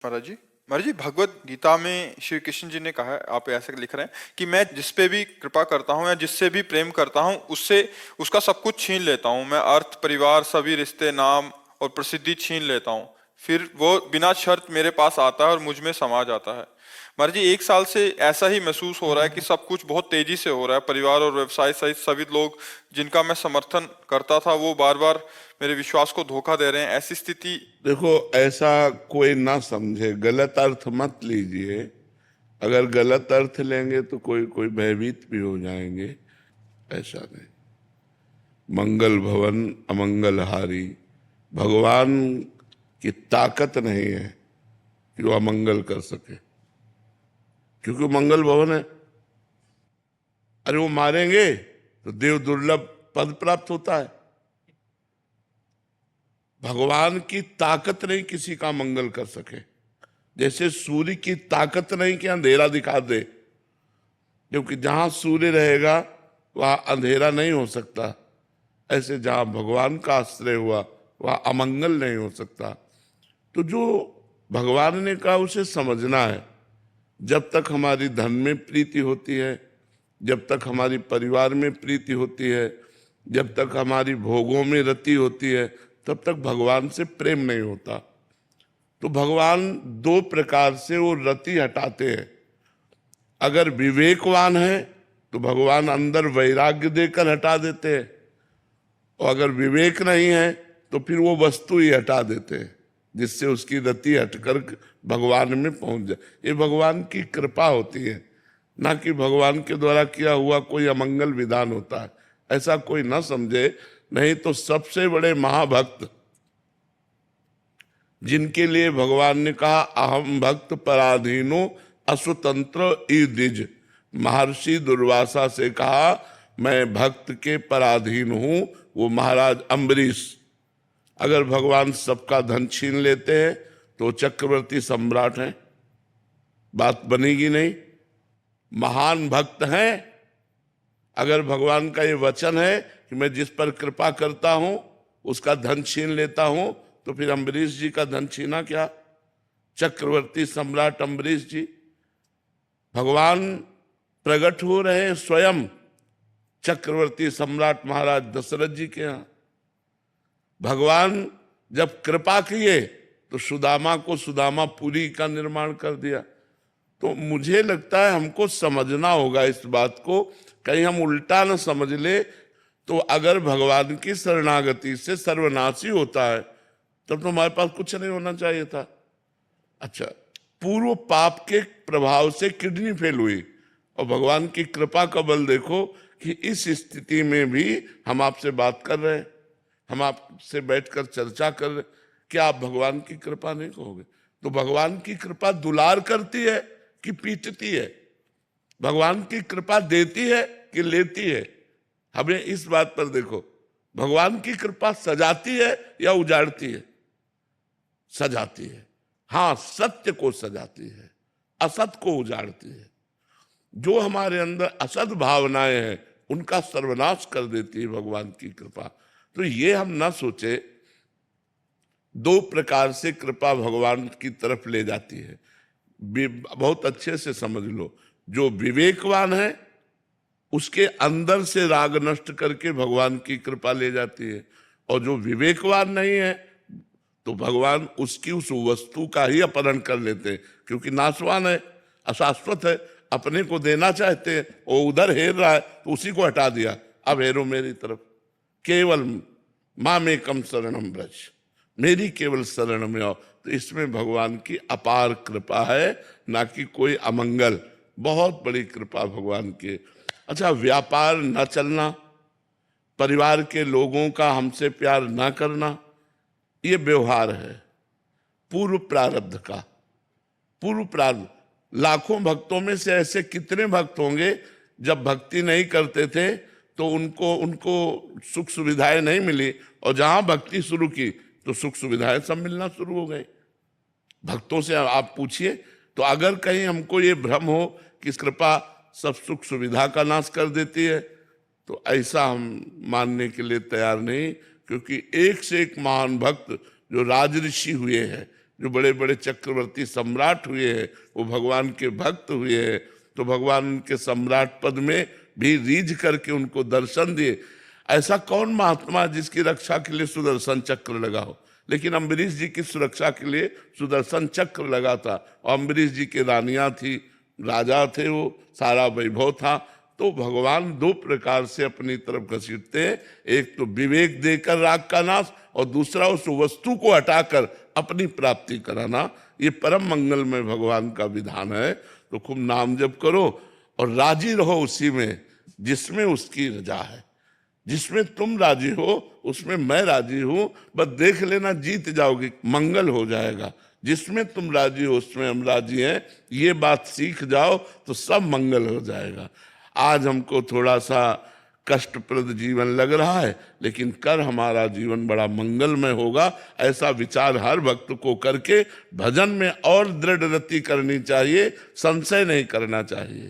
महाराज जी, महाराज जी, भगवत गीता में श्री कृष्ण जी ने कहा है, आप ऐसे लिख रहे हैं कि मैं जिस पे भी कृपा करता हूँ या जिससे भी प्रेम करता हूँ उससे उसका सब कुछ छीन लेता हूँ। मैं अर्थ, परिवार, सभी रिश्ते, नाम और प्रसिद्धि छीन लेता हूँ। फिर वो बिना शर्त मेरे पास आता है और मुझ में समा जाता है। महाराज जी, 1 साल से ऐसा ही महसूस हो रहा है कि सब कुछ बहुत तेजी से हो रहा है। परिवार और व्यवसाय सहित सभी लोग जिनका मैं समर्थन करता था वो बार बार मेरे विश्वास को धोखा दे रहे हैं। ऐसी स्थिति। देखो, ऐसा कोई ना समझे, गलत अर्थ मत लीजिए। अगर गलत अर्थ लेंगे तो कोई कोई भयभीत भी हो जाएंगे। ऐसा नहीं। मंगल भवन अमंगल हारी, भगवान की ताकत नहीं है कि वो अमंगल कर सके, क्योंकि वो मंगल भवन है। अरे वो मारेंगे तो देव दुर्लभ पद प्राप्त होता है। भगवान की ताकत नहीं किसी का मंगल कर सके। जैसे सूर्य की ताकत नहीं कि अंधेरा दिखा दे, क्योंकि जहां सूर्य रहेगा वहां अंधेरा नहीं हो सकता। ऐसे जहां भगवान का आश्रय हुआ वहां अमंगल नहीं हो सकता। तो जो भगवान ने कहा उसे समझना है। जब तक हमारी धन में प्रीति होती है, जब तक हमारी परिवार में प्रीति होती है, जब तक हमारी भोगों में रति होती है, तब तक भगवान से प्रेम नहीं होता। तो भगवान दो प्रकार से वो रति हटाते हैं। अगर विवेकवान है तो भगवान अंदर वैराग्य देकर हटा देते हैं, और अगर विवेक नहीं है तो फिर वो वस्तु ही हटा देते हैं, जिससे उसकी रति हटकर भगवान में पहुंच जाए। ये भगवान की कृपा होती है, ना कि भगवान के द्वारा किया हुआ कोई अमंगल विधान होता है। ऐसा कोई ना समझे। नहीं तो सबसे बड़े महाभक्त जिनके लिए भगवान ने कहा अहम भक्त पराधीनो असुतंत्र ईदिज, महर्षि दुर्वासा से कहा मैं भक्त के पराधीन हूं, वो महाराज अम्बरीश। अगर भगवान सबका धन छीन लेते हैं तो चक्रवर्ती सम्राट हैं, बात बनेगी नहीं। महान भक्त हैं। अगर भगवान का ये वचन है कि मैं जिस पर कृपा करता हूं उसका धन छीन लेता हूं, तो फिर अम्बरीश जी का धन छीना क्या? चक्रवर्ती सम्राट अम्बरीश जी। भगवान प्रकट हो रहे हैं स्वयं चक्रवर्ती सम्राट महाराज दशरथ जी के यहां। भगवान जब कृपा किए तो सुदामा को सुदामापुरी का निर्माण कर दिया। तो मुझे लगता है हमको समझना होगा इस बात को, कहीं हम उल्टा न समझ ले। तो अगर भगवान की शरणागति से सर्वनाशी होता है तब तो हमारे पास कुछ नहीं होना चाहिए था। अच्छा, पूर्व पाप के प्रभाव से किडनी फेल हुई और भगवान की कृपा का बल देखो कि इस स्थिति में भी हम आपसे बात कर रहे हैं, हम आपसे बैठकर चर्चा कर रहे। क्या आप भगवान की कृपा नहीं कहोगे? तो भगवान की कृपा दुलार करती है कि पीटती है? भगवान की कृपा देती है कि लेती है? हमें इस बात पर देखो, भगवान की कृपा सजाती है या उजाड़ती है? सजाती है। हाँ, सत्य को सजाती है, असत को उजाड़ती है। जो हमारे अंदर असत भावनाएं हैं उनका सर्वनाश कर देती है भगवान की कृपा। तो ये हम ना सोचे। दो प्रकार से कृपा भगवान की तरफ ले जाती है, बहुत अच्छे से समझ लो। जो विवेकवान है उसके अंदर से राग नष्ट करके भगवान की कृपा ले जाती है, और जो विवेकवान नहीं है तो भगवान उसकी उस वस्तु का ही अपहरण कर लेते हैं, क्योंकि नाशवान है, अशाश्वत है। अपने को देना चाहते हैं, वो उधर हेर रहा है तो उसी को हटा दिया, अब हेरो मेरी तरफ। केवल माँ में कम शरणम ब्रज, मेरी केवल शरण में आओ। तो इसमें भगवान की अपार कृपा है, ना कि कोई अमंगल। बहुत बड़ी कृपा भगवान की। अच्छा, व्यापार न चलना, परिवार के लोगों का हमसे प्यार न करना, ये व्यवहार है पूर्व प्रारब्ध का। पूर्व प्रारब्ध। लाखों भक्तों में से ऐसे कितने भक्त होंगे जब भक्ति नहीं करते थे तो उनको उनको सुख सुविधाएं नहीं मिली, और जहां भक्ति शुरू की तो सुख सुविधाएं सब मिलना शुरू हो गई। भक्तों से आप पूछिए। तो अगर कहीं हमको ये भ्रम हो कि कृपा सब सुख सुविधा का नाश कर देती है, तो ऐसा हम मानने के लिए तैयार नहीं। क्योंकि एक से एक महान भक्त जो राजऋषि हुए हैं, जो बड़े बड़े चक्रवर्ती सम्राट हुए हैं वो भगवान के भक्त हुए हैं, तो भगवान उनके सम्राट पद में भी रीझ करके उनको दर्शन दिए। ऐसा कौन महात्मा जिसकी रक्षा के लिए सुदर्शन चक्र लगा हो? लेकिन अम्बरीश जी की सुरक्षा के लिए सुदर्शन चक्र लगा था। और अम्बरीश जी की रानियां थी, राजा थे, वो सारा वैभव था। तो भगवान दो प्रकार से अपनी तरफ घसीटते हैं, एक तो विवेक देकर राग का नाश, और दूसरा उस वस्तु को हटाकर अपनी प्राप्ति कराना। ये परम मंगल में भगवान का विधान है। तो खूब नाम जप करो और राजी रहो उसी में जिसमें उसकी रजा है। जिसमें तुम राजी हो उसमें मैं राजी हूं, बस देख लेना, जीत जाओगे, मंगल हो जाएगा। जिसमें तुम राजी हो उसमें हम राजी हैं, ये बात सीख जाओ तो सब मंगल हो जाएगा। आज हमको थोड़ा सा कष्टप्रद जीवन लग रहा है, लेकिन कर हमारा जीवन बड़ा मंगलमय होगा, ऐसा विचार हर भक्त को करके भजन में और दृढ़ रति करनी चाहिए, संशय नहीं करना चाहिए।